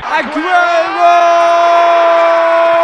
Aguero!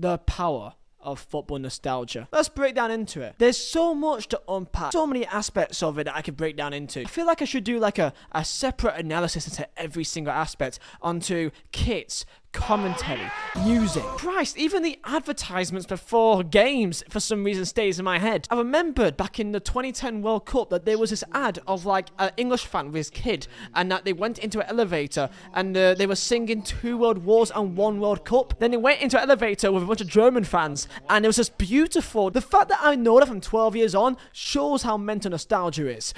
The power of football nostalgia. Let's break down into it. There's so much to unpack, so many aspects of it that I could break down into. I feel like I should do like a separate analysis into every single aspect, onto kits, commentary, music. Christ, even the advertisements before games for some reason stays in my head. I remembered back in the 2010 World Cup that there was this ad of like an English fan with his kid, and that they went into an elevator and they were singing 2 World Wars and 1 World Cup. Then they went into an elevator with a bunch of German fans, and it was just beautiful. The fact that I know that from 12 years on shows how mental nostalgia is.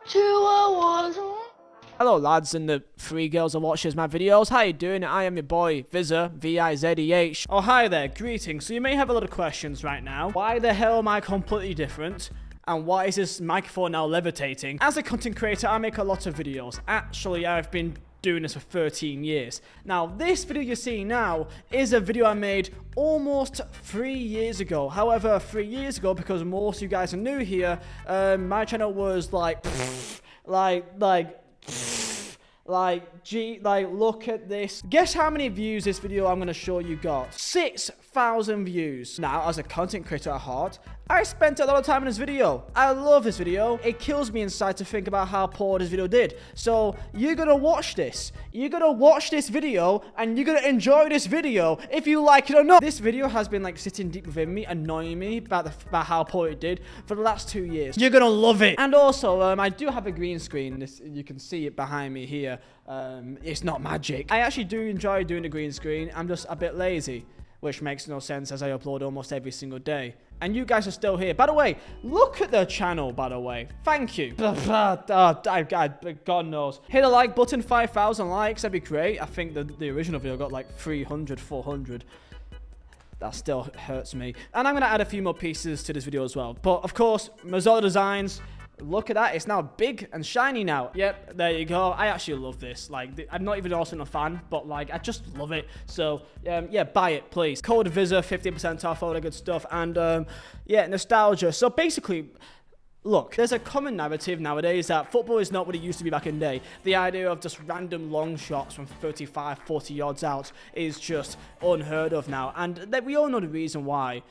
2 World Wars. Hello lads and the 3 girls that watches my videos, how you doing? I am your boy Vizeh, V-I-Z-E-H. Oh hi there, greetings. So you may have a lot of questions right now. Why the hell am I completely different? And why is this microphone now levitating? As a content creator, I make a lot of videos. Actually, I've been doing this for 13 years. Now, this video you're seeing now is a video I made almost 3 years ago. However, 3 years ago, because most of you guys are new here, my channel was like, look at this. Guess how many views this video I'm going to show you got? 6,000 views. Now, as a content creator at heart, I spent a lot of time in this video. I love this video. It kills me inside to think about how poor this video did. So, you're going to watch this. You're going to watch this video, and you're going to enjoy this video, if you like it or not. This video has been like sitting deep within me, annoying me about how poor it did for the last 2 years. You're going to love it. And also, I do have a green screen. You can see it behind me here. It's not magic. I actually do enjoy doing the green screen. I'm just a bit lazy, which makes no sense as I upload almost every single day. And you guys are still here. By the way, look at the channel, by the way. Thank you. God knows. Hit the like button, 5,000 likes. That'd be great. I think the original video got like 300, 400. That still hurts me. And I'm going to add a few more pieces to this video as well. But, of course, Mozilla Designs. Look at that. It's now big and shiny now. Yep, there you go. I actually love this. Like, I'm not even also a fan, but, like, I just love it. So, yeah, buy it, please. Code Vizeh, 50% off, all that good stuff. And, yeah, nostalgia. So, basically, look, there's a common narrative nowadays that football is not what it used to be back in the day. The idea of just random long shots from 35, 40 yards out is just unheard of now. And we all know the reason why.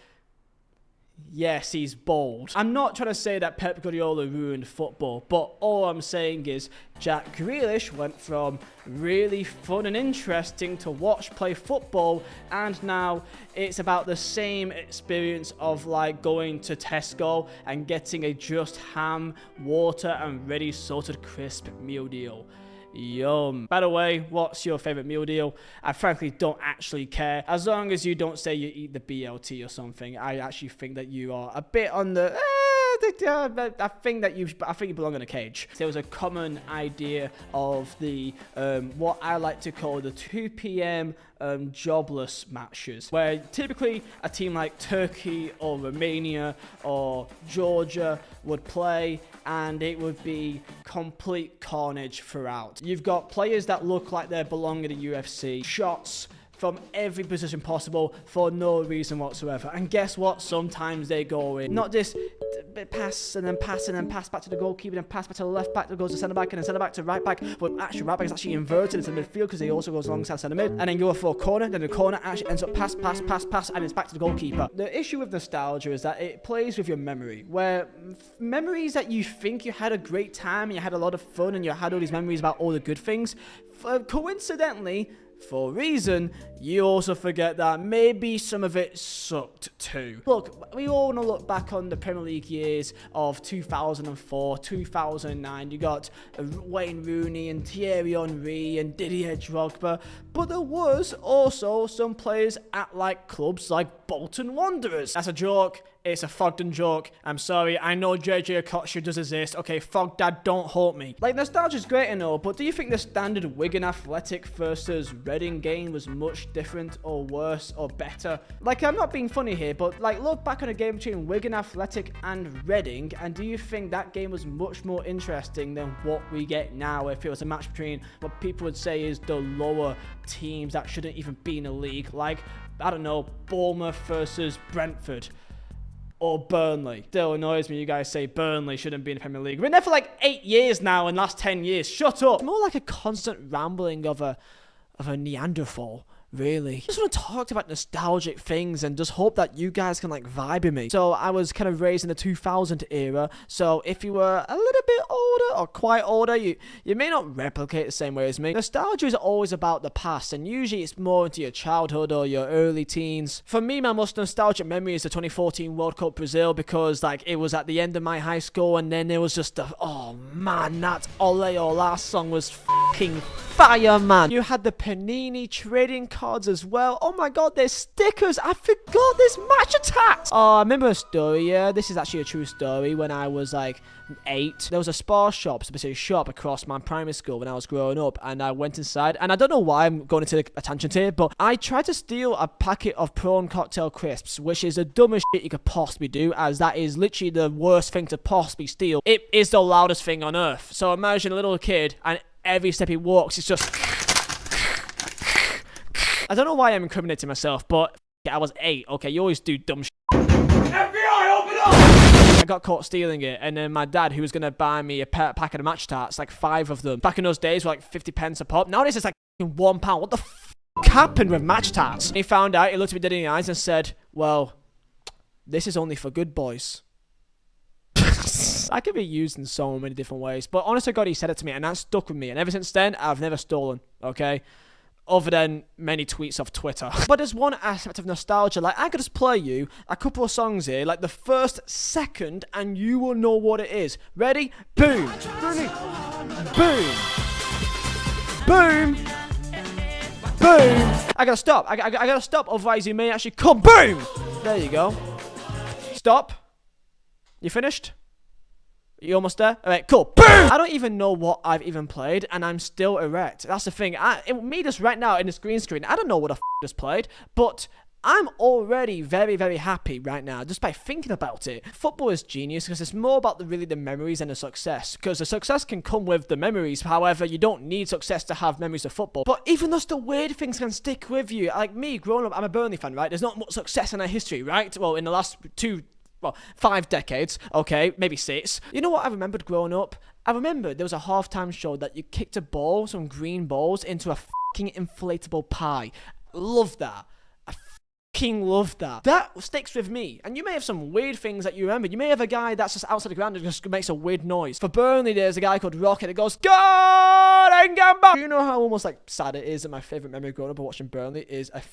Yes, he's bold. I'm not trying to say that Pep Guardiola ruined football, but all I'm saying is Jack Grealish went from really fun and interesting to watch play football, and now it's about the same experience of like going to Tesco and getting a just ham, water and ready salted crisp meal deal. Yum. By the way, what's your favorite meal deal? I frankly don't actually care. As long as you don't say you eat the BLT or something, I actually think that you are a bit on the... I think you belong in a cage. There was a common idea of the what I like to call the 2 p.m. Jobless matches, where typically a team like Turkey or Romania or Georgia would play, and it would be complete carnage throughout. You've got players that look like they belong in the UFC, shots from every position possible for no reason whatsoever. And guess what? Sometimes they go in. Not just pass and then pass and then pass back to the goalkeeper and pass back to the left back that goes to centre back and then centre back to right back. But actually right back is actually inverted into the midfield because he also goes alongside centre mid. And then you go for a corner, then the corner actually ends up pass, and it's back to the goalkeeper. The issue with nostalgia is that it plays with your memory, where memories that you think you had a great time and you had a lot of fun and you had all these memories about all the good things, coincidentally, for a reason, you also forget that maybe some of it sucked too. Look, we all want to look back on the Premier League years of 2004, 2009. You got Wayne Rooney and Thierry Henry and Didier Drogba. But there was also some players at like clubs like Bolton Wanderers. That's a joke. It's a Fogden joke. I'm sorry. I know JJ Okocha does exist. Okay, Fogdad, don't haunt me. Like, nostalgia's great and all, but do you think the standard Wigan Athletic versus Reading game was much different or worse or better? Like, I'm not being funny here, but like, look back on a game between Wigan Athletic and Reading, and do you think that game was much more interesting than what we get now if it was a match between what people would say is the lower teams that shouldn't even be in the league? Like, I don't know, Bournemouth versus Brentford. Or Burnley. Still annoys me you guys say Burnley shouldn't be in the Premier League. We've been there for like 8 years now in the last 10 years. Shut up. It's more like a constant rambling of a of a Neanderthal. Really. I just want to talk about nostalgic things and just hope that you guys can like vibe with me. So I was kind of raised in the 2000 era. So if you were a little bit older or quite older, you may not replicate the same way as me. Nostalgia is always about the past, and usually it's more into your childhood or your early teens. For me, my most nostalgic memory is the 2014 World Cup Brazil, because like it was at the end of my high school, and then there was just the, oh man, that Ole Ola song was fucking fire, man. You had the Panini trading cards as well. Oh my god, there's stickers. I forgot this match attacks. Oh, I remember a story, yeah. This is actually a true story. When I was like 8, there was a spar shop, specific shop across my primary school when I was growing up, and I went inside, and I don't know why I'm going into a tangent here, but I tried to steal a packet of prawn cocktail crisps, which is the dumbest shit you could possibly do, as that is literally the worst thing to possibly steal. It is the loudest thing on earth. So imagine a little kid, and every step he walks, it's just... I don't know why I'm incriminating myself, but I was 8. Okay, you always do dumb shit. FBI, open up! I got caught stealing it, and then my dad, who was going to buy me a packet of match tarts, like 5 of them. Back in those days, were like 50 pence a pop. Nowadays, it's like £1. What the f*** happened with match tarts? And he found out, he looked at me dead in the eyes and said, well, this is only for good boys. I could be used in so many different ways, but honest to God, he said it to me, and that stuck with me, and ever since then, I've never stolen, okay? Other than many tweets off Twitter. But there's one aspect of nostalgia, like I could just play you a couple of songs here, like the first second, and you will know what it is. Ready? Boom! Boom! Boom! Boom! Boom! I gotta stop. I gotta stop, otherwise you may actually come. Boom! There you go. Stop. You finished? You almost there? Alright, cool. Boom! I don't even know what I've even played, and I'm still erect. That's the thing. Me just right now in this green screen, I don't know what I just played, but I'm already very, very happy right now just by thinking about it. Football is genius because it's more about really the memories and the success. Because the success can come with the memories. However, you don't need success to have memories of football. But even those the weird things can stick with you. Like me, growing up, I'm a Burnley fan, right? There's not much success in our history, right? Well, in the last 5 decades, okay, maybe 6. You know what I remembered growing up? I remembered there was a halftime show that you kicked a ball, some green balls, into a fucking inflatable pie. Love that. I fucking love that. That sticks with me. And you may have some weird things that you remember. You may have a guy that's just outside the ground and just makes a weird noise. For Burnley, there's a guy called Rocket that goes, God and Gamba! You know how almost like sad it is that my favourite memory growing up of watching Burnley is a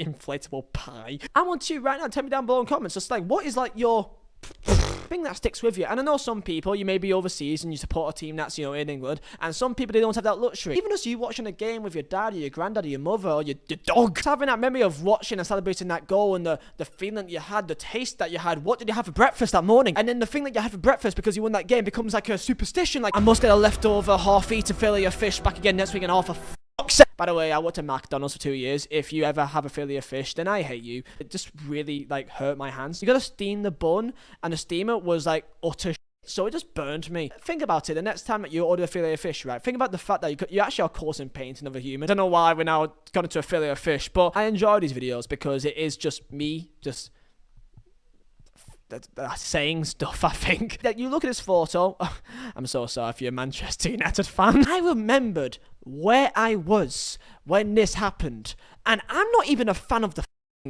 inflatable pie. I want you right now, tell me down below in comments, just like, what is like your thing that sticks with you? And I know some people, you may be overseas and you support a team that's, you know, in England, and some people, they don't have that luxury. Even as you watching a game with your dad or your granddad or your mother or your dog, just having that memory of watching and celebrating that goal, and the feeling that you had, the taste that you had, what did you have for breakfast that morning, and then the thing that you had for breakfast because you won that game becomes like a superstition, like I must get a leftover half-eaten fillet of fish back again next week and half a by the way, I worked at McDonald's for 2 years. If you ever have a fillet of fish, then I hate you. It just really, like, hurt my hands. You gotta steam the bun, and the steamer was, like, utter shit. So it just burned me. Think about it. The next time that you order a fillet of fish, right? Think about the fact that you actually are causing pain to another human. I don't know why we're now gone into a fillet of fish, but I enjoy these videos because it is just me, just saying stuff, I think. That you look at this photo, I'm so sorry if you're a Manchester United fan. I remembered where I was when this happened, and I'm not even a fan of the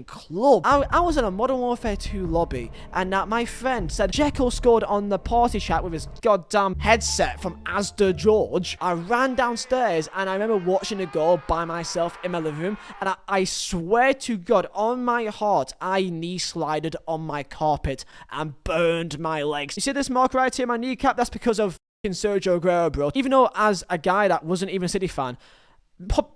club. I was in a Modern Warfare 2 lobby, and my friend said Jekyll scored on the party chat with his goddamn headset from Asda George. I ran downstairs, and I remember watching the goal by myself in my living room, and I swear to God, on my heart, I knee slided on my carpet and burned my legs. You see this mark right here, my kneecap? That's because of Sergio Aguero, bro. Even though as a guy that wasn't even a City fan,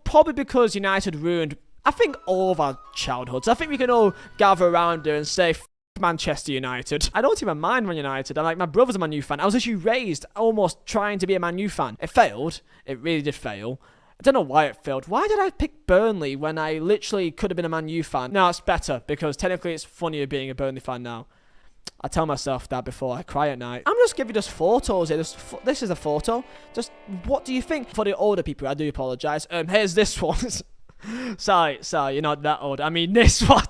probably because United ruined, I think, all of our childhoods. I think we can all gather around here and say, F Manchester United. I don't even mind Man United. I'm like, my brother's a Man U fan. I was actually raised almost trying to be a Man U fan. It failed. It really did fail. I don't know why it failed. Why did I pick Burnley when I literally could have been a Man U fan? No, it's better because technically it's funnier being a Burnley fan now. I tell myself that before I cry at night. I'm just giving you just photos here. This is a photo. Just, what do you think? For the older people, I do apologise. Here's this one. Sorry, you're not that old. I mean this one.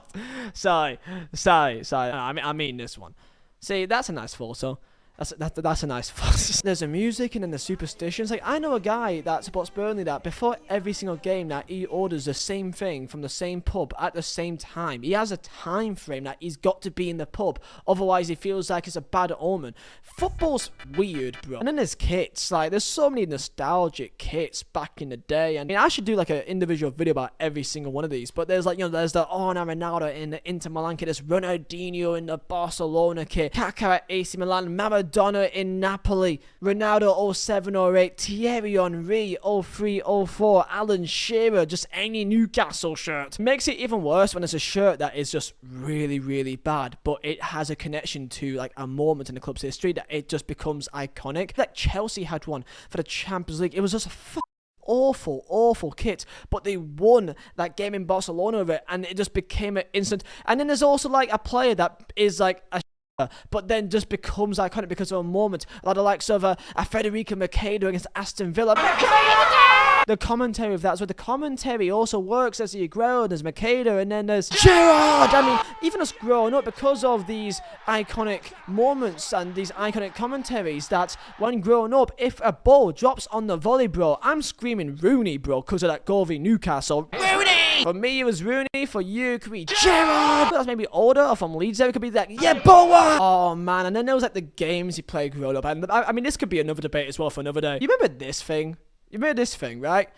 Sorry. I mean this one. See, that's a nice photo. That's a nice fuss. There's the music and then the superstitions. Like, I know a guy that supports Burnley that before every single game that he orders the same thing from the same pub at the same time. He has a time frame that he's got to be in the pub, otherwise he feels like it's a bad omen. Football's weird, bro. And then there's kits. Like, there's so many nostalgic kits back in the day. And I mean, I should do like an individual video about every single one of these. But there's like, you know, there's the Ronaldo in the Inter Milan kit. There's Ronaldinho in the Barcelona kit. Kaká at AC Milan. Maradona in Napoli. Ronaldo 07, 08. Thierry Henry 03, 04. Alan Shearer. Just any Newcastle shirt. Makes it even worse when it's a shirt that is just really, really bad, but it has a connection to like a moment in the club's history that it just becomes iconic. Like Chelsea had one for the Champions League. It was just a awful kit, but they won that game in Barcelona with it, and it just became an instant. And then there's also like a player that is like a but then just becomes iconic because of a moment, like the likes of a Federico Mercado against Aston Villa. The commentary of that, so the commentary also works as the Aguero, there's Mercado, and then there's Gerrard. I mean, even us growing up, because of these iconic moments and these iconic commentaries, that when growing up, if a ball drops on the volley, bro, I'm screaming Rooney, bro, because of that goal v Newcastle. Rooney! For me, it was Rooney. For you, it could be Gerrard. That's maybe older, or from Leeds, it could be like, yeah, Boa! Oh, man, and then there was like the games you played growing up, and I mean, this could be another debate as well for another day. You remember this thing? You remember this thing, right?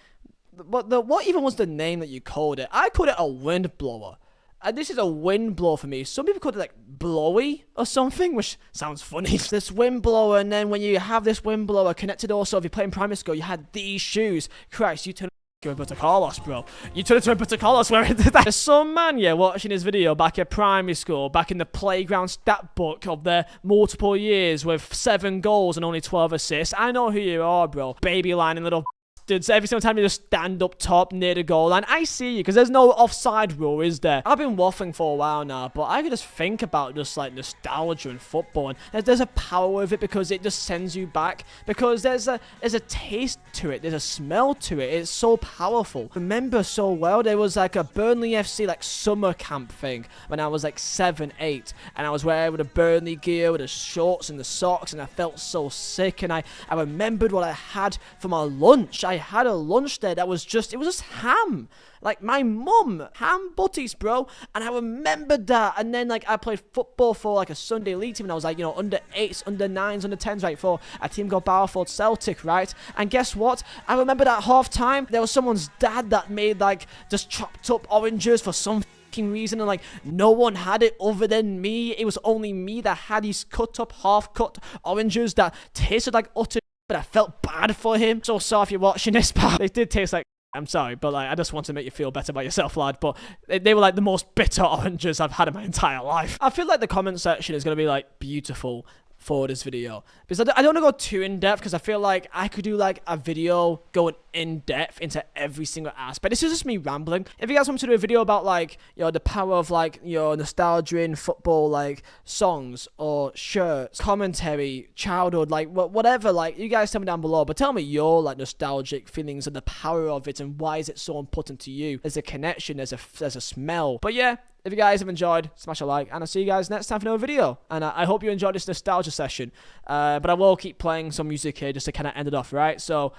But what even was the name that you called it? I called it a wind blower. And this is a wind blower for me. Some people call it like blowy or something, which sounds funny. This wind blower, and then when you have this wind blower connected also, if you're playing primary school, you had these shoes. Christ, you turn into Roberto Carlos, bro. You turn into Roberto Carlos where it did that. There's some man, yeah, watching his video back at primary school, back in the playground stat book of their multiple years with 7 goals and only 12 assists. I know who you are, bro. Baby lining little every single time you just stand up top near the goal line. I see you, because there's no offside rule, is there? I've been waffling for a while now, but I could just think about just like nostalgia in football, and there's a power with it because it just sends you back, because there's a taste to it, there's a smell to it. It's so powerful. I remember so well, there was like a Burnley FC like summer camp thing when I was like 7, 8, and I was wearing the Burnley gear with the shorts and the socks, and I felt so sick, and I remembered what I had for my lunch. I had a lunch there that was just, it was just ham. Like my mum, ham butties, bro. And I remembered that. And then like I played football for like a Sunday league team, and I was like, you know, under 8s, under 9s, under 10s, right, for a team called Barford Celtic, right? And guess what? I remember at half time, there was someone's dad that made like just chopped up oranges for some reason, and like no one had it other than me. It was only me that had these cut up, half cut oranges that tasted like utter, but I felt bad for him. So sorry if you're watching this, but they did taste like, I'm sorry, but like I just want to make you feel better about yourself, lad. But they were like the most bitter oranges I've had in my entire life. I feel like the comment section is going to be like beautiful for this video, because I don't want to go too in depth, because I feel like I could do like a video going in depth into every single aspect. This is just me rambling. If you guys want me to do a video about like, you know, the power of like, you know, nostalgia in football, like songs or shirts, commentary, childhood, like whatever, like you guys tell me down below. But tell me your like nostalgic feelings and the power of it, and why is it so important to you? There's a connection, there's a smell. But yeah, if you guys have enjoyed, smash a like, and I'll see you guys next time for another video. And I hope you enjoyed this nostalgia session. But I will keep playing some music here just to kind of end it off, right? So,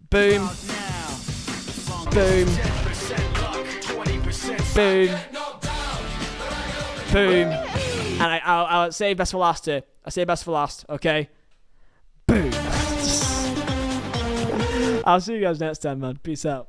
boom, boom, boom, boom. And I'll say best for last here. I'll say best for last, okay? Boom. I'll see you guys next time, man. Peace out.